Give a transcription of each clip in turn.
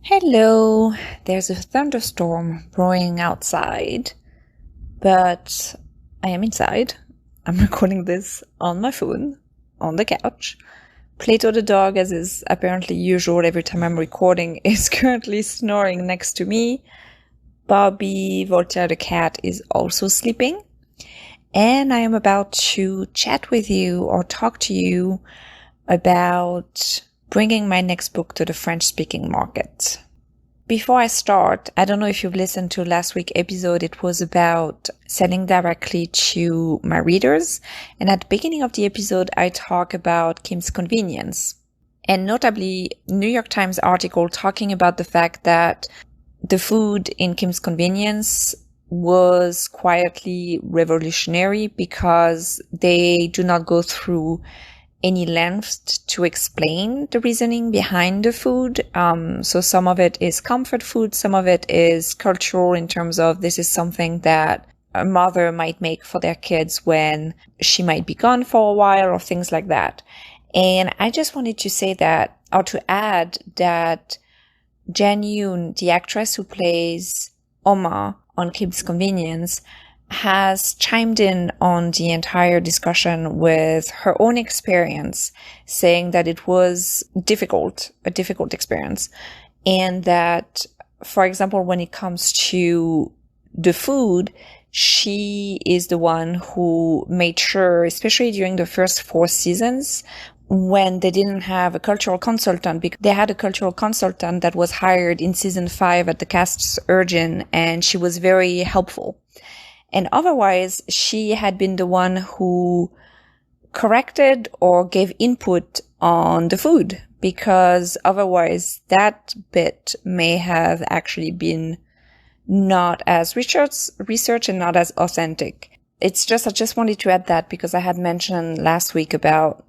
Hello, there's a thunderstorm brewing outside, but I am inside. I'm recording this on my phone, on the couch. Plato the dog, as is apparently usual every time I'm recording, is currently snoring next to me. Bobby, Voltaire the cat, is also sleeping. And I am about to chat with you or talk to you about bringing my next book to the French-speaking market. Before I start, I don't know if you've listened to last week's episode. It was about selling directly to my readers. And at the beginning of the episode, I talk about Kim's Convenience. And notably, New York Times article talking about the fact that the food in Kim's Convenience was quietly revolutionary because they do not go through any length to explain the reasoning behind the food. So some of it is comfort food, some of it is cultural in terms of this is something that a mother might make for their kids when she might be gone for a while or things like that. And I just wanted to say that, or to add that Jen Yoon, the actress who plays Umma on Kim's Convenience, has chimed in on the entire discussion with her own experience, saying that it was a difficult experience. And that, for example, when it comes to the food, she is the one who made sure, especially during the first 4 seasons, when they didn't have a cultural consultant, because they had a cultural consultant that was hired in season 5 at the cast's urging, and she was very helpful. And otherwise, she had been the one who corrected or gave input on the food, because otherwise that bit may have actually been not as research and not as authentic. I just wanted to add that because I had mentioned last week about,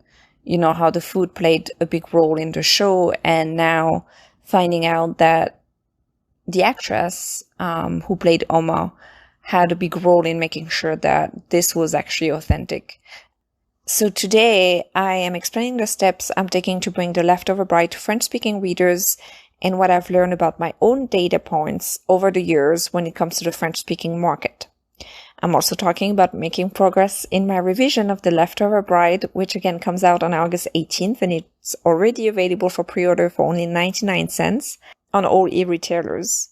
how the food played a big role in the show, and now finding out that the actress who played Umma had a big role in making sure that this was actually authentic. So today I am explaining the steps I'm taking to bring The Leftover Bride to French-speaking readers and what I've learned about my own data points over the years when it comes to the French-speaking market. I'm also talking about making progress in my revision of The Leftover Bride, which again comes out on August 18th, and it's already available for pre-order for only 99 cents on all e-retailers.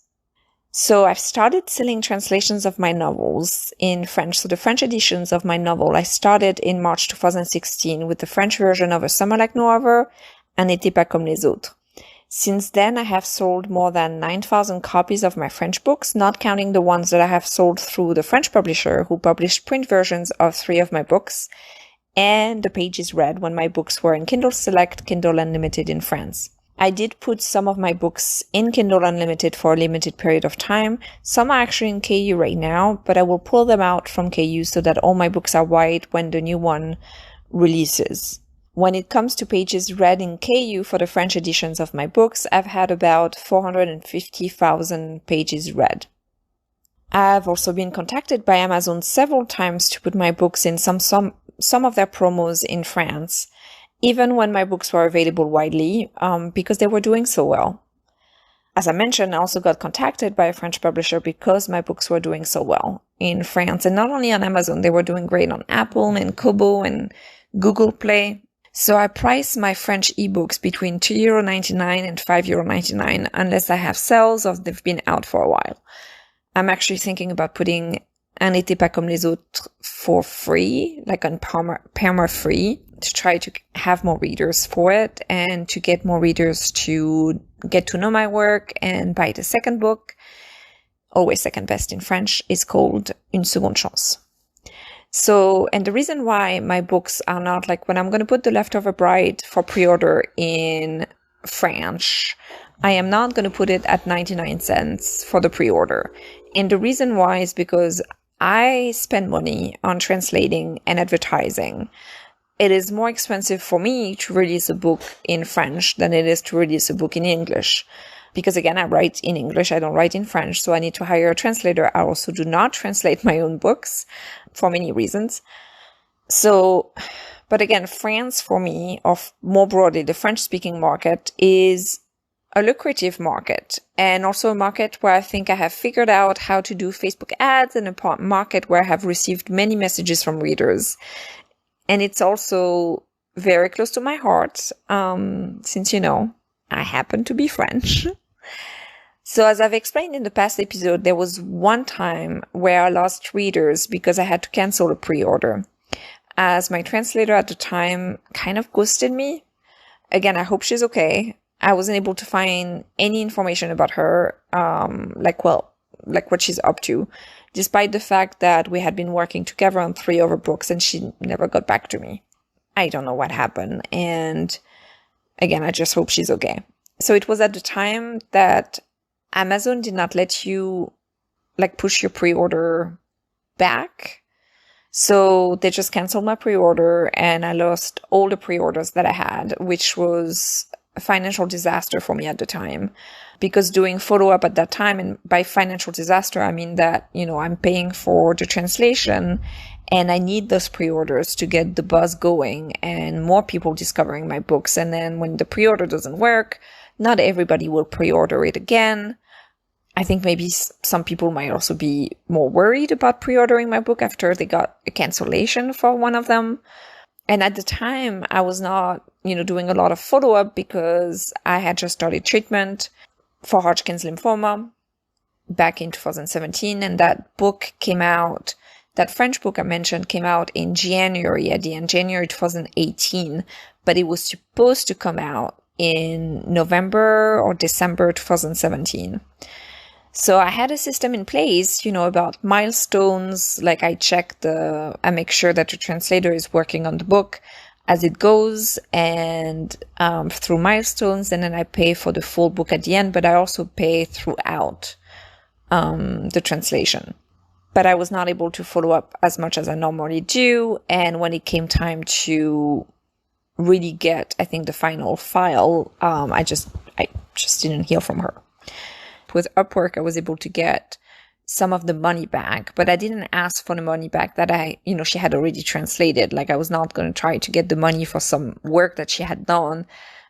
So I've started selling translations of my novels in French. So the French editions of my novel, I started in March 2016 with the French version of A Summer Like No Other and N'était pas comme les autres. Since then, I have sold more than 9,000 copies of my French books, not counting the ones that I have sold through the French publisher who published print versions of 3 of my books, and the pages read when my books were in Kindle Select, Kindle Unlimited in France. I did put some of my books in Kindle Unlimited for a limited period of time. Some are actually in KU right now, but I will pull them out from KU so that all my books are white when the new one releases. When it comes to pages read in KU for the French editions of my books, I've had about 450,000 pages read. I've also been contacted by Amazon several times to put my books in some of their promos in France, even when my books were available widely, because they were doing so well. As I mentioned, I also got contacted by a French publisher because my books were doing so well in France. And not only on Amazon, they were doing great on Apple and Kobo and Google Play. So I price my French ebooks between €2.99 and €5.99 unless I have sales or they've been out for a while. I'm actually thinking about putting Un N'était pas comme les autres for free, like on perma free, to try to have more readers for it and to get more readers to get to know my work and buy the second book, always second best in French, is called Une Seconde Chance. So, and the reason why my books are not like when I'm going to put The Leftover Bride for pre-order in French, I am not going to put it at 99 cents for the pre-order. And the reason why is because I spend money on translating and advertising. It is more expensive for me to release a book in French than it is to release a book in English. Because again, I write in English, I don't write in French, so I need to hire a translator. I also do not translate my own books for many reasons. So, but again, France for me, or more broadly, the French-speaking market is a lucrative market, and also a market where I think I have figured out how to do Facebook ads, and a market where I have received many messages from readers. And it's also very close to my heart, since, I happen to be French. So as I've explained in the past episode, there was one time where I lost readers because I had to cancel a pre-order, as my translator at the time kind of ghosted me. Again, I hope she's okay. I wasn't able to find any information about her, like what she's up to, despite the fact that we had been working together on 3 other books and she never got back to me. I don't know what happened. And again, I just hope she's okay. So it was at the time that Amazon did not let you push your pre-order back. So they just canceled my pre-order and I lost all the pre-orders that I had, which was a financial disaster for me at the time, because doing follow-up at that time, and by financial disaster, I mean that, I'm paying for the translation and I need those pre-orders to get the buzz going and more people discovering my books. And then when the pre-order doesn't work, not everybody will pre-order it again. I think maybe some people might also be more worried about pre-ordering my book after they got a cancellation for one of them. And at the time, I was not, doing a lot of follow-up because I had just started treatment for Hodgkin's lymphoma back in 2017. And that book came out, that French book I mentioned came out in January, at the end, January 2018. But it was supposed to come out in November or December 2017. So I had a system in place, about milestones. Like I make sure that the translator is working on the book as it goes, and through milestones, and then I pay for the full book at the end, but I also pay throughout the translation. But I was not able to follow up as much as I normally do, and when it came time to really get, I think, the final file, I just didn't hear from her. With Upwork, I was able to get some of the money back, but I didn't ask for the money back that she had already translated. Like, I was not going to try to get the money for some work that she had done.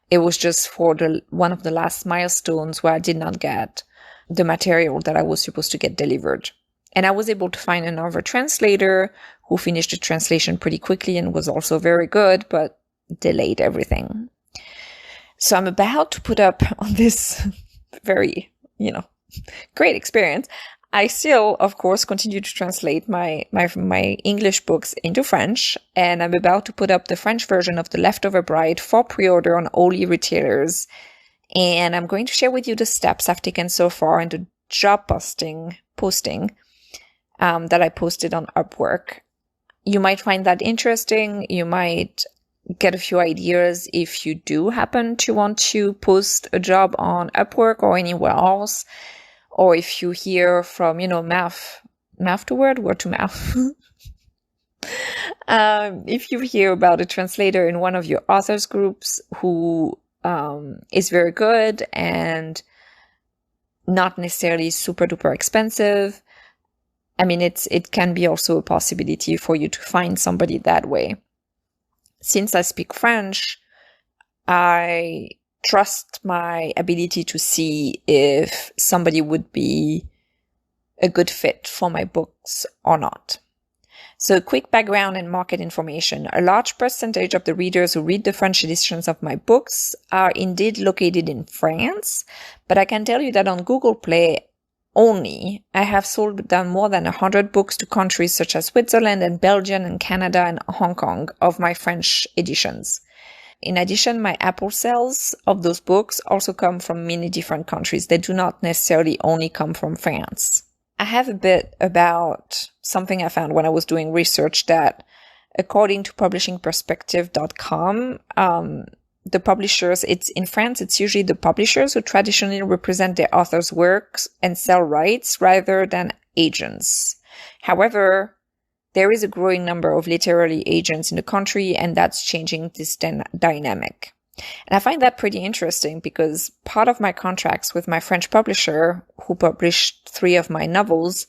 It was just for one of the last milestones where I did not get the material that I was supposed to get delivered. And I was able to find another translator who finished the translation pretty quickly and was also very good, but delayed everything. So I'm about to put up on this very, great experience. I still, of course, continue to translate my English books into French, and I'm about to put up the French version of The Leftover Bride for pre-order on all e-retailers. And I'm going to share with you the steps I've taken so far and the job posting that I posted on Upwork. You might find that interesting. You might get a few ideas if you do happen to want to post a job on Upwork or anywhere else. Or if you hear from, mouth to word to mouth. If you hear about a translator in one of your authors groups who is very good and not necessarily super duper expensive, I mean, it can be also a possibility for you to find somebody that way. Since I speak French, I trust my ability to see if somebody would be a good fit for my books or not. So quick background and market information. A large percentage of the readers who read the French editions of my books are indeed located in France, but I can tell you that on Google Play only, I have sold down more than 100 books to countries such as Switzerland and Belgium and Canada and Hong Kong of my French editions. In addition, my Apple sales of those books also come from many different countries. They do not necessarily only come from France. I have a bit about something I found when I was doing research that, according to publishingperspective.com, the publishers, in France, it's usually the publishers who traditionally represent their authors' works and sell rights rather than agents. However, there is a growing number of literary agents in the country, and that's changing this dynamic. And I find that pretty interesting because part of my contracts with my French publisher, who published 3 of my novels,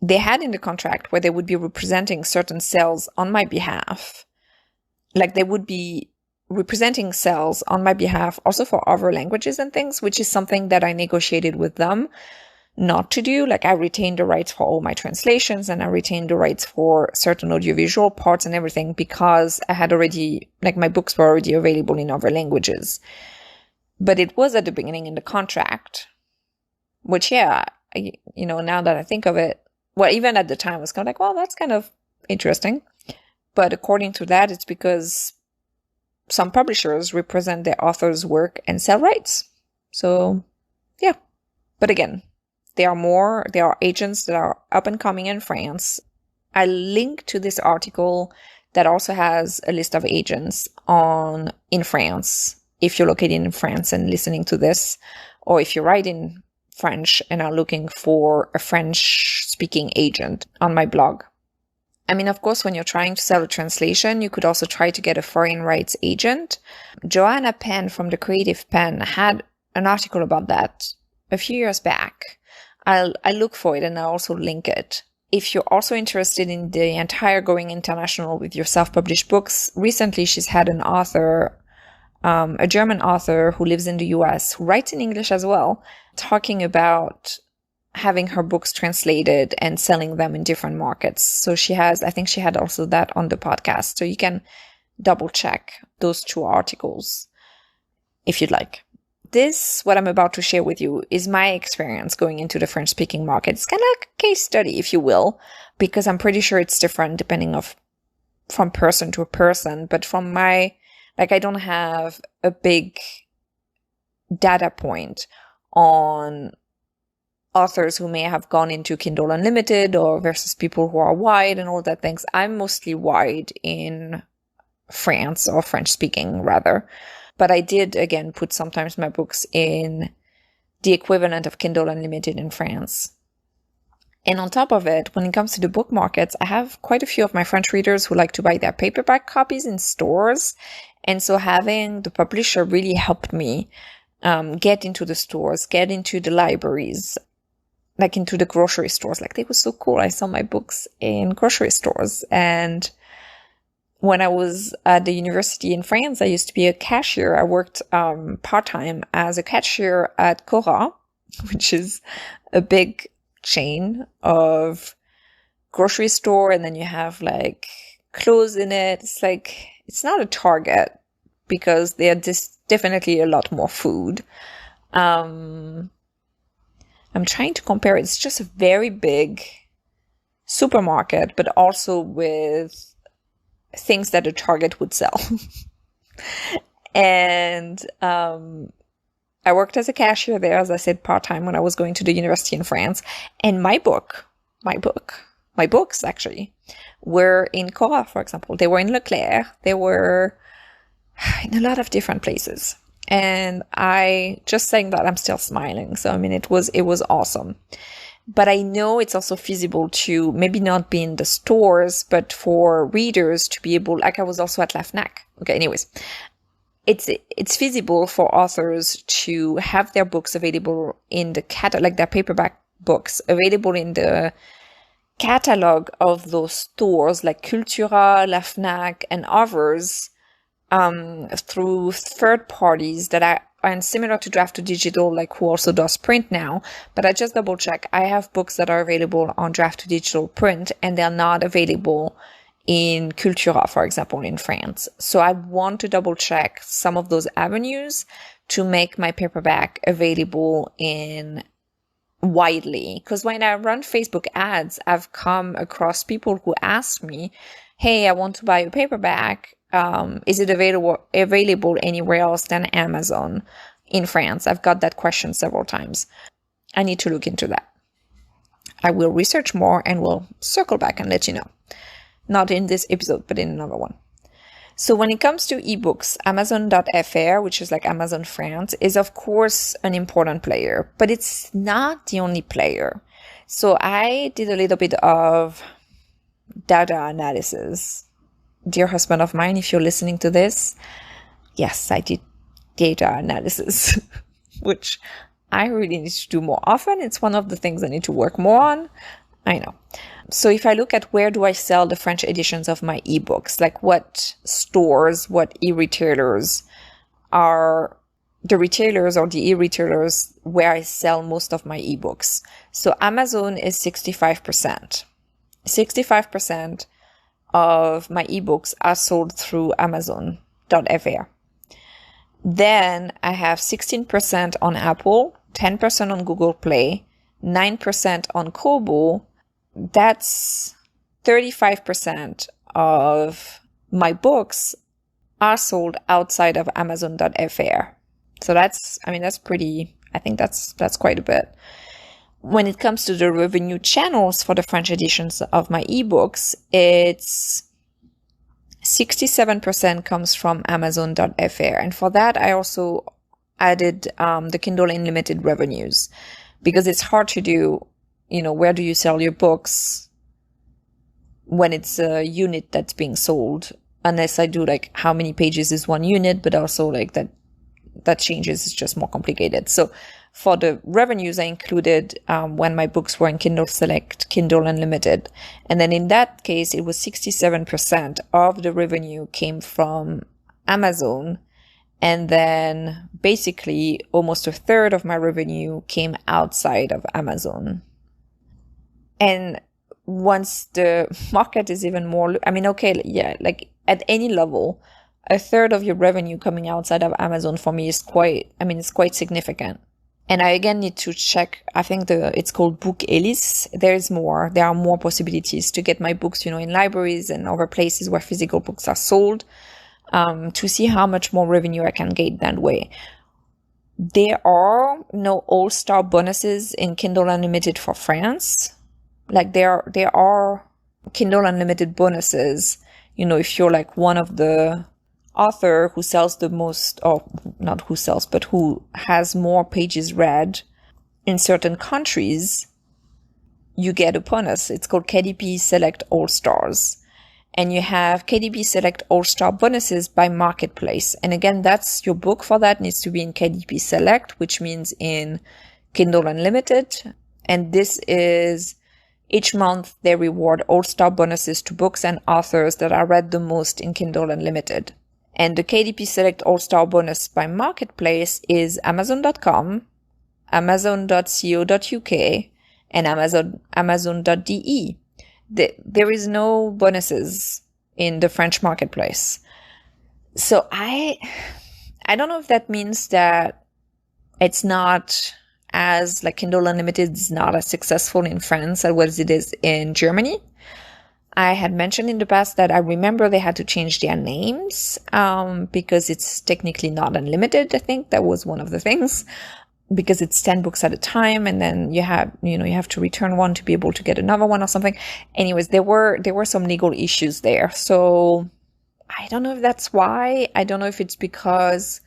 they had in the contract where they would be representing certain sales on my behalf. Like, they would be representing sales on my behalf also for other languages and things, which is something that I negotiated with them not to do. Like I retained the rights for all my translations and I retained the rights for certain audiovisual parts and everything because I had already, like my books were already available in other languages. But it was at the beginning in the contract, which, now that I think of it, well, even at the time I was kind of like, well, that's kind of interesting. But according to that, it's because some publishers represent their author's work and sell rights. So, yeah. But again, there are agents that are up and coming in France. I link to this article that also has a list of agents in France. If you're located in France and listening to this, or if you write in French and are looking for a French-speaking agent on my blog. I mean, of course, when you're trying to sell a translation, you could also try to get a foreign rights agent. Joanna Penn from The Creative Pen had an article about that a few years back. I'll look for it and I'll also link it. If you're also interested in the entire going international with your self-published books, recently she's had an author, a German author who lives in the US, who writes in English as well, talking about having her books translated and selling them in different markets. So I think she had also that on the podcast. So you can double check those two articles if you'd like. What I'm about to share with you is my experience going into the French-speaking market. It's kind of like a case study, if you will, because I'm pretty sure it's different depending from person to person. But I don't have a big data point on authors who may have gone into Kindle Unlimited or versus people who are wide and all that things. I'm mostly wide in France, or French-speaking rather. But I did, again, put sometimes my books in the equivalent of Kindle Unlimited in France. And on top of it, when it comes to the book markets, I have quite a few of my French readers who like to buy their paperback copies in stores. And so having the publisher really helped me get into the stores, get into the libraries, like into the grocery stores. Like, they were so cool. I saw my books in grocery stores. And when I was at the university in France, I used to be a cashier. I worked part-time as a cashier at Cora, which is a big chain of grocery store. And then you have like clothes in it. It's not a Target because they're definitely a lot more food. I'm trying to compare it. It's just a very big supermarket, but also with things that a Target would sell. And I worked as a cashier there, as I said, part-time when I was going to the university in France. And my books actually were in Cora, for example. They were in Leclerc. They were in a lot of different places. And just saying that, I'm still smiling. So, I mean, it was awesome. But I know it's also feasible to maybe not be in the stores, but for readers to be able, like I was also at La Fnac. Okay, anyways, it's feasible for authors to have their books available in the catalog, like their paperback books available in the catalog of those stores like Cultura, La Fnac, and others through third parties that are similar to Draft to Digital, like who also does print now. But I just double check. I have books that are available on Draft to Digital print, and they're not available in Cultura, for example, in France. So I want to double check some of those avenues to make my paperback available in widely. Because when I run Facebook ads, I've come across people who ask me, hey, I want to buy a paperback. Is it available anywhere else than Amazon in France? I've got that question several times. I need to look into that. I will research more and will circle back and let you know. Not in this episode, but in another one. So when it comes to ebooks, Amazon.fr, which is like Amazon France, is of course an important player, but it's not the only player. So I did a little bit of data analysis. Dear husband of mine, if you're listening to this, yes, I did data analysis, which I really need to do more often. It's one of the things I need to work more on. I know. So if I look at where do I sell the French editions of my ebooks, like what stores, what e-retailers are the retailers or the e-retailers where I sell most of my ebooks. So Amazon is 65%. 65% of my ebooks are sold through Amazon.fr. Then I have 16% on Apple, 10% on Google Play, 9% on Kobo. That's 35% of my books are sold outside of Amazon.fr. So that's pretty, I think that's quite a bit. When it comes to the revenue channels for the French editions of my ebooks, it's 67% comes from Amazon.fr. And for that, I also added the Kindle Unlimited revenues, because it's hard to do, where do you sell your books when it's a unit that's being sold, unless I do like how many pages is one unit, but also like that changes, it's just more complicated. So for the revenues, I included when my books were in Kindle Select, Kindle Unlimited. And then in that case, it was 67% of the revenue came from Amazon. And then basically almost a third of my revenue came outside of Amazon. And once the market is even more, like at any level, a third of your revenue coming outside of Amazon for me is it's quite significant. And I again need to check, I think it's called Book Elise. There are more possibilities to get my books, in libraries and other places where physical books are sold, to see how much more revenue I can get that way. There are no all-star bonuses in Kindle Unlimited for France. Like there are Kindle Unlimited bonuses, if you're like one of the author who sells the most, or not who sells, but who has more pages read in certain countries, you get a bonus. It's called KDP Select All Stars. And you have KDP Select All Star bonuses by marketplace. And again, that's your book for that needs to be in KDP Select, which means in Kindle Unlimited. And this is each month they reward all-star bonuses to books and authors that are read the most in Kindle Unlimited. And the KDP Select All-Star bonus by marketplace is Amazon.com, Amazon.co.uk, and Amazon.de. There is no bonuses in the French marketplace. So I don't know if that means that it's not as like Kindle Unlimited is not as successful in France as it is in Germany. I had mentioned in the past that I remember they had to change their names because it's technically not unlimited. I think that was one of the things, because it's 10 books at a time, and then you have to return one to be able to get another one or something. Anyways, there were some legal issues there. So I don't know if that's why. I don't know if it's because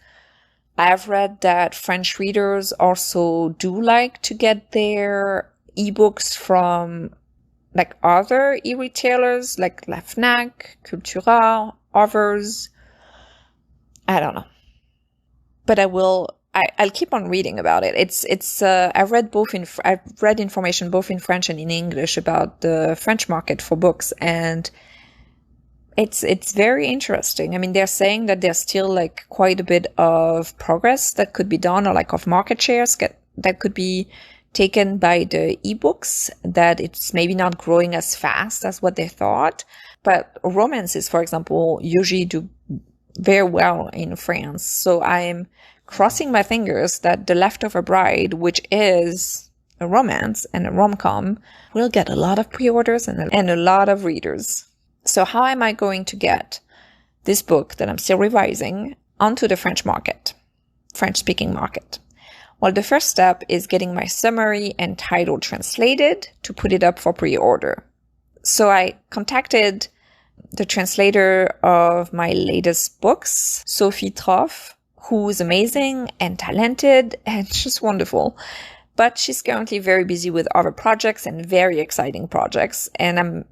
I've read that French readers also do like to get their ebooks from like other e-retailers like La Fnac, Cultura, others. I don't know. But I'll keep on reading about it. I've read information both in French and in English about the French market for books, and it's very interesting. I mean, they're saying that there's still like quite a bit of progress that could be done, or like of market shares that could be taken by the ebooks, that it's maybe not growing as fast as what they thought. But romances, for example, usually do very well in France. So I'm crossing my fingers that The Leftover Bride, which is a romance and a rom-com, will get a lot of pre-orders and a lot of readers. So how am I going to get this book that I'm still revising onto the French-speaking market? Well, the first step is getting my summary and title translated to put it up for pre-order. So I contacted the translator of my latest books, Sophie Troff, who is amazing and talented and just wonderful. But she's currently very busy with other projects and very exciting projects, and I'm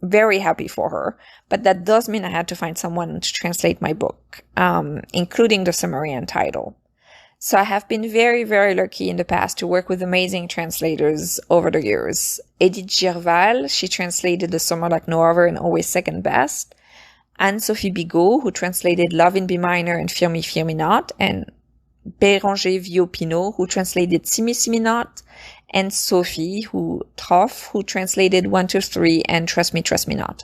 very happy for her. But that does mean I had to find someone to translate my book, including the summary and title. So I have been very, very lucky in the past to work with amazing translators over the years. Edith Girval, she translated The Summer Like No Other and Always Second Best. Anne-Sophie Bigot, who translated Love in B Minor and Fear Me Not, and Béranger Viau-Pinot, who translated See Me Not, and Sophie Troff, who translated 1, 2, 3 and Trust Me Not.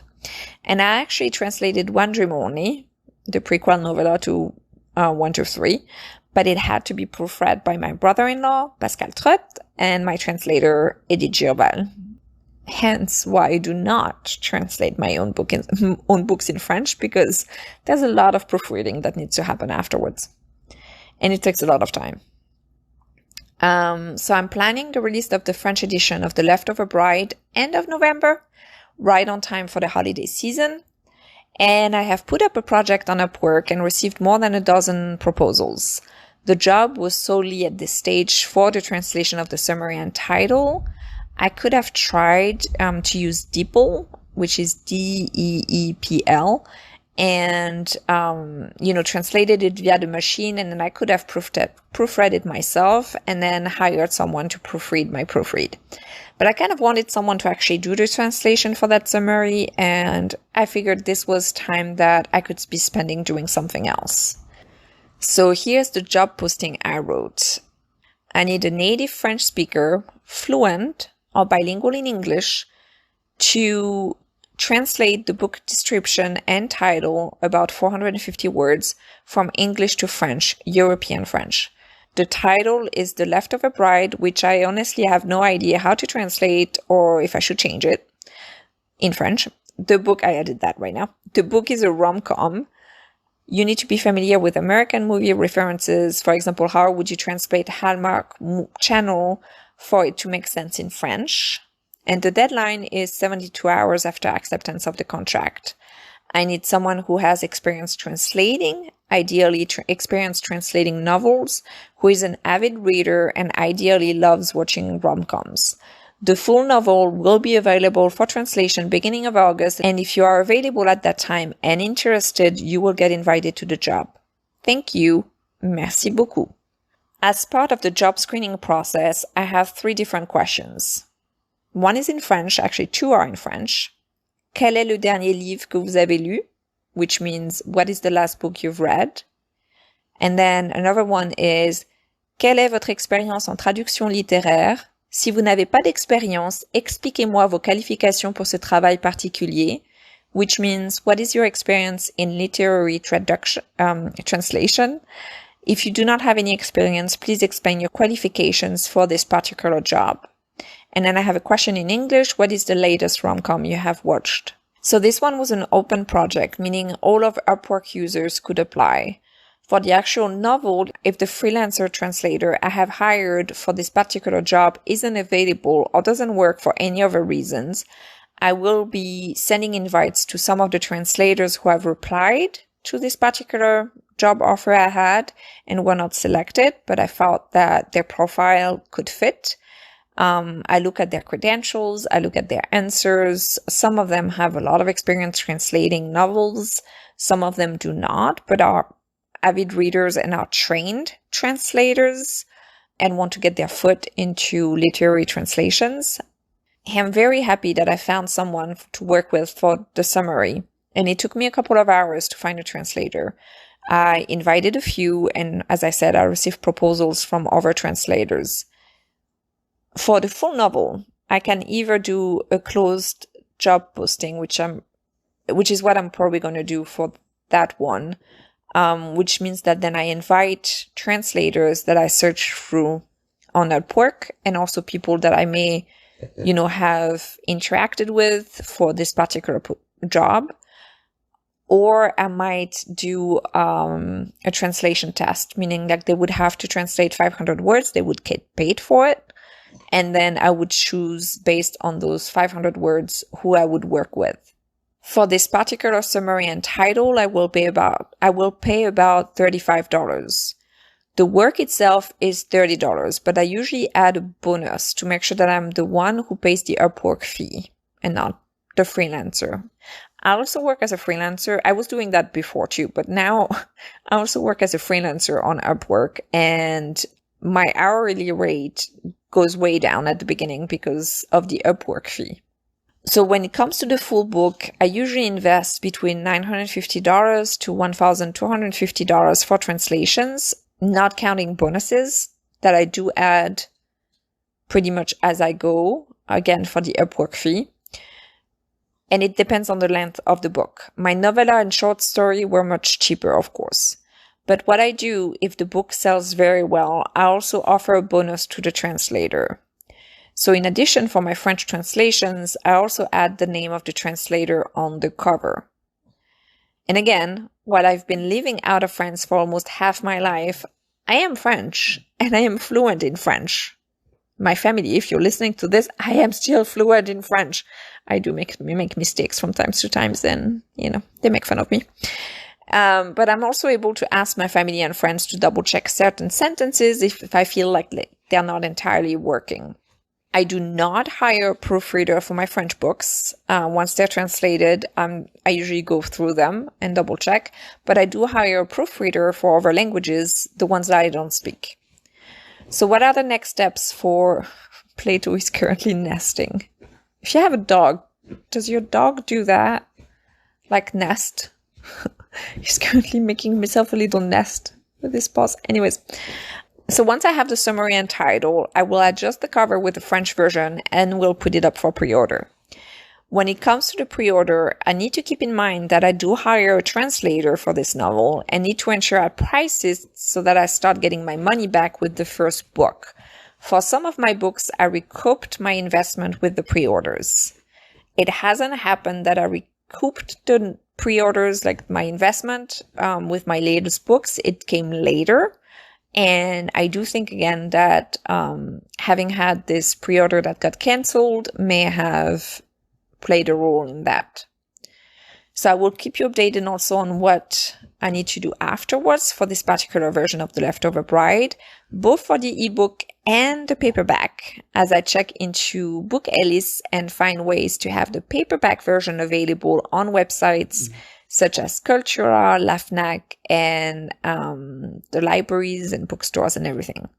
And I actually translated One Dream Only, the prequel novella to 1, 2, 3, but it had to be proofread by my brother-in-law, Pascal Trott, and my translator, Edith Girval. Hence why I do not translate my own books in French, because there's a lot of proofreading that needs to happen afterwards. And it takes a lot of time. So I'm planning the release of the French edition of The Leftover Bride end of November, right on time for the holiday season. And I have put up a project on Upwork and received more than a dozen proposals. The job was solely at this stage for the translation of the summary and title. I could have tried to use DeepL, which is DEEPL, and translated it via the machine, and then I could have proofread it myself and then hired someone to proofread my proofread. But I kind of wanted someone to actually do the translation for that summary, and I figured this was time that I could be spending doing something else. So here's the job posting I wrote. I need a native French speaker, fluent or bilingual in English, to translate the book description and title, about 450 words, from English to French, European French. The title is The Leftover Bride, which I honestly have no idea how to translate or if I should change it in French. The book, I added that right now. The book is a rom-com. You need to be familiar with American movie references. For example, how would you translate Hallmark Channel for it to make sense in French? And the deadline is 72 hours after acceptance of the contract. I need someone who has experience translating, ideally experience translating novels, who is an avid reader and ideally loves watching rom-coms. The full novel will be available for translation beginning of August, and if you are available at that time and interested, you will get invited to the job. Thank you. Merci beaucoup. As part of the job screening process, I have 3 different questions. One is in French, actually 2 are in French. Quel est le dernier livre que vous avez lu? Which means, what is the last book you've read? And then another one is, quelle est votre expérience en traduction littéraire? Si vous n'avez pas d'expérience, expliquez-moi vos qualifications pour ce travail particulier. Which means, what is your experience in literary translation? If you do not have any experience, please explain your qualifications for this particular job. And then I have a question in English. What is the latest rom-com you have watched? So this one was an open project, meaning all of Upwork users could apply. For the actual novel, if the freelancer translator I have hired for this particular job isn't available or doesn't work for any other reasons, I will be sending invites to some of the translators who have replied to this particular job offer I had and were not selected, but I felt that their profile could fit. I look at their credentials, I look at their answers. Some of them have a lot of experience translating novels. Some of them do not, but are avid readers and are trained translators and want to get their foot into literary translations. I'm very happy that I found someone to work with for the summary, and it took me a couple of hours to find a translator. I invited a few, and as I said, I received proposals from other translators. For the full novel, I can either do a closed job posting, which is what I'm probably going to do for that one, which means that then I invite translators that I search through on Upwork and also people that I may, have interacted with for this particular job. Or I might do a translation test, meaning like they would have to translate 500 words, they would get paid for it. And then I would choose based on those 500 words who I would work with. For this particular summary and title, I will pay about $35. The work itself is $30, but I usually add a bonus to make sure that I'm the one who pays the Upwork fee and not the freelancer. I also work as a freelancer. I was doing that before too, but now I also work as a freelancer on Upwork, and my hourly rate goes way down at the beginning because of the Upwork fee. So when it comes to the full book, I usually invest between $950 to $1,250 for translations, not counting bonuses that I do add pretty much as I go, again, for the Upwork fee. And it depends on the length of the book. My novella and short story were much cheaper, of course. But what I do, if the book sells very well, I also offer a bonus to the translator. So in addition, for my French translations, I also add the name of the translator on the cover. And again, while I've been living out of France for almost half my life, I am French and I am fluent in French. My family, if you're listening to this, I am still fluent in French. I do make mistakes from time to time, then, they make fun of me. But I'm also able to ask my family and friends to double check certain sentences if I feel like they're not entirely working. I do not hire a proofreader for my French books. Once they're translated, I usually go through them and double check. But I do hire a proofreader for other languages, the ones that I don't speak. So what are the next steps for Plato is currently nesting? If you have a dog, does your dog do that? Like nest? He's currently making himself a little nest with his paws. Anyways. So once I have the summary and title, I will adjust the cover with the French version and will put it up for pre-order. When it comes to the pre-order, I need to keep in mind that I do hire a translator for this novel and need to ensure I price it so that I start getting my money back with the first book. For some of my books, I recouped my investment with the pre-orders. It hasn't happened that I recouped the pre-orders, like my investment, with my latest books. It came later. And I do think, again, that having had this pre-order that got cancelled may have played a role in that. So I will keep you updated also on what I need to do afterwards for this particular version of The Leftover Bride, both for the ebook and the paperback, as I check into Book Ellis and find ways to have the paperback version available on websites such as Cultura, La FNAC, and the libraries and bookstores and everything.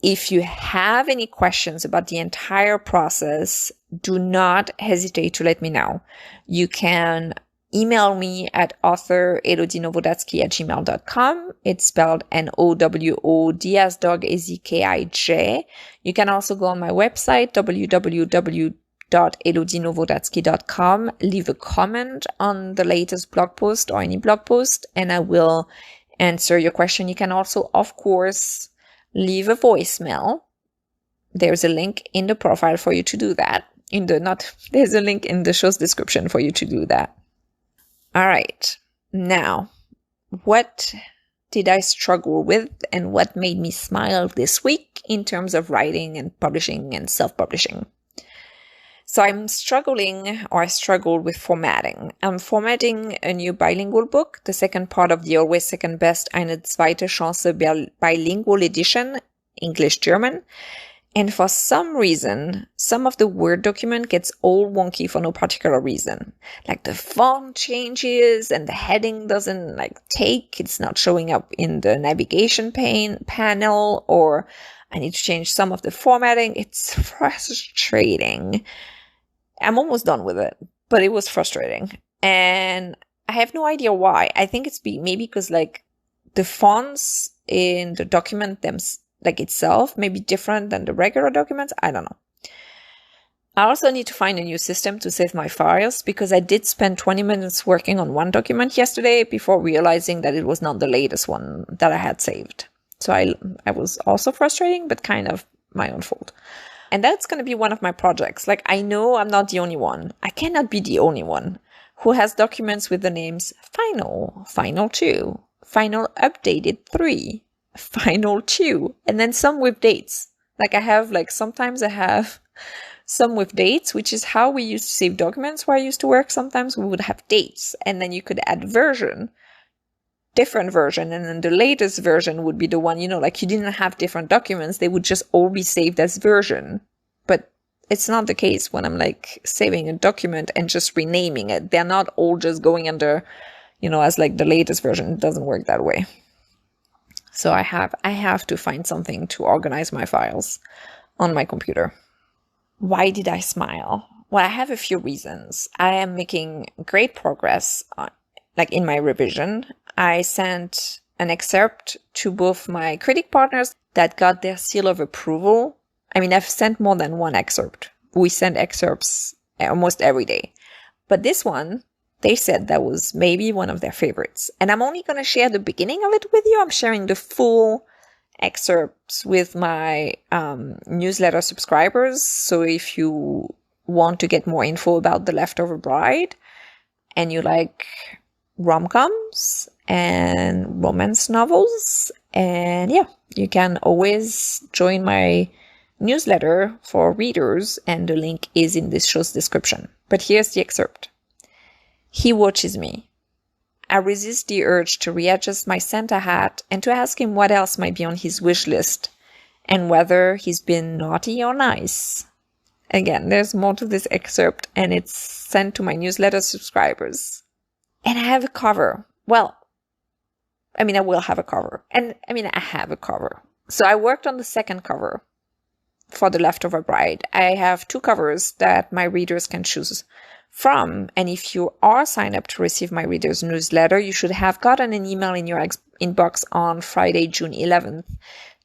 If you have any questions about the entire process, do not hesitate to let me know. You can email me at author@elodinovodatsky@gmail.com. It's spelled NOWOD as dog AZKIJ. You can also go on my website, www.elodinovodatsky.com, leave a comment on the latest blog post or any blog post, and I will answer your question. You can also, of course, leave a voicemail. There's a link in the profile for you to do that. There's a link in the show's description for you to do that. All right. Now, what did I struggle with and what made me smile this week in terms of writing and publishing and self-publishing? So I struggled with formatting. I'm formatting a new bilingual book, the second part of the Always Second Best Eine Zweite Chance bilingual edition, English-German. And for some reason, some of the Word document gets all wonky for no particular reason. Like the font changes and the heading doesn't take, it's not showing up in the navigation panel, or I need to change some of the formatting. It's frustrating. I'm almost done with it, but it was frustrating. And I have no idea why. I think it's maybe because the fonts in the document itself may be different than the regular documents. I don't know. I also need to find a new system to save my files because I did spend 20 minutes working on one document yesterday before realizing that it was not the latest one that I had saved. So I was also frustrating, but kind of my own fault. And that's going to be one of my projects. I know I'm not the only one. I cannot be the only one who has documents with the names Final, Final 2, Final Updated 3, Final 2, and then some with dates. Sometimes I have some with dates, which is how we used to save documents where I used to work. Sometimes we would have dates, and then you could add different version, and then the latest version would be the one, you didn't have different documents, they would just all be saved as version. But it's not the case when I'm like saving a document and just renaming it. They're not all just going under, as like the latest version. It doesn't work that way. So I have to find something to organize my files on my computer. Why did I smile? Well, I have a few reasons. I am making great progress in my revision. I sent an excerpt to both my critic partners that got their seal of approval. I mean, I've sent more than one excerpt. We send excerpts almost every day. But this one, they said that was maybe one of their favorites. And I'm only going to share the beginning of it with you. I'm sharing the full excerpts with my newsletter subscribers. So if you want to get more info about The Leftover Bride and you like rom-coms and romance novels, and you can always join my newsletter for readers, and the link is in this show's description. But here's the excerpt. He watches me. I resist the urge to readjust my Santa hat and to ask him what else might be on his wish list and whether he's been naughty or nice. Again, there's more to this excerpt, and it's sent to my newsletter subscribers. And I have a cover. Well, I will have a cover. And I have a cover. So I worked on the second cover for The Leftover Bride. I have 2 covers that my readers can choose from. And if you are signed up to receive my readers newsletter, you should have gotten an email in your inbox on Friday, June 11th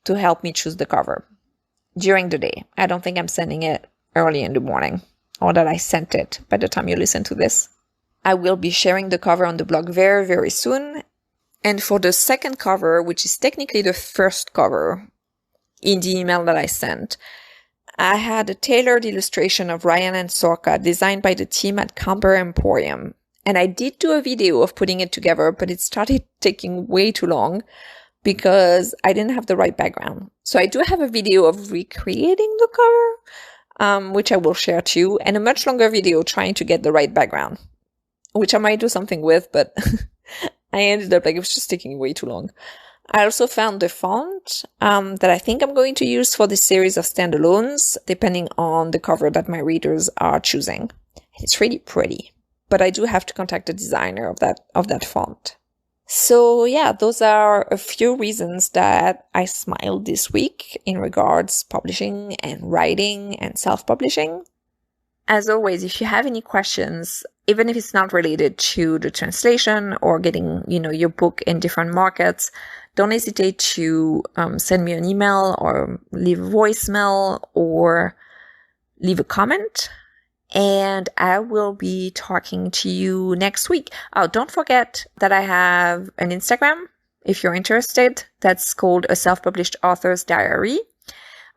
to help me choose the cover during the day. I don't think I'm sending it early in the morning, or that I sent it by the time you listen to this. I will be sharing the cover on the blog very, very soon. And for the second cover, which is technically the first cover in the email that I sent, I had a tailored illustration of Ryan and Sorka designed by the team at Camper Emporium. And I did do a video of putting it together, but it started taking way too long because I didn't have the right background. So I do have a video of recreating the cover, which I will share too, and a much longer video trying to get the right background, which I might do something with, but I ended up it was just taking way too long. I also found the font that I think I'm going to use for this series of standalones, depending on the cover that my readers are choosing. It's really pretty, but I do have to contact the designer of that font. So those are a few reasons that I smiled this week in regards publishing and writing and self-publishing. As always, if you have any questions, even if it's not related to the translation or getting, your book in different markets, don't hesitate to send me an email or leave a voicemail or leave a comment. And I will be talking to you next week. Oh, don't forget that I have an Instagram, if you're interested. That's called A Self-Published Author's Diary.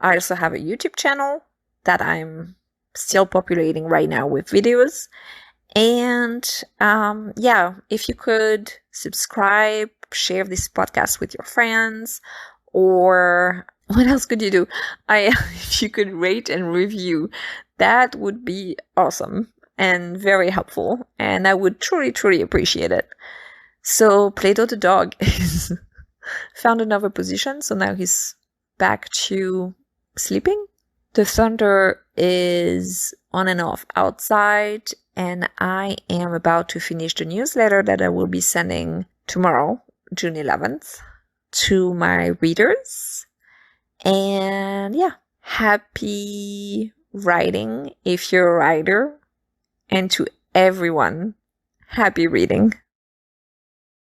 I also have a YouTube channel that I'm still populating right now with videos. And if you could subscribe, share this podcast with your friends, or what else could you do? If you could rate and review, that would be awesome and very helpful, and I would truly, truly appreciate it. So Plato the dog is found another position, so now he's back to sleeping. The thunder is on and off outside, and I am about to finish the newsletter that I will be sending tomorrow, June 11th, to my readers. And happy writing if you're a writer, and to everyone, happy reading.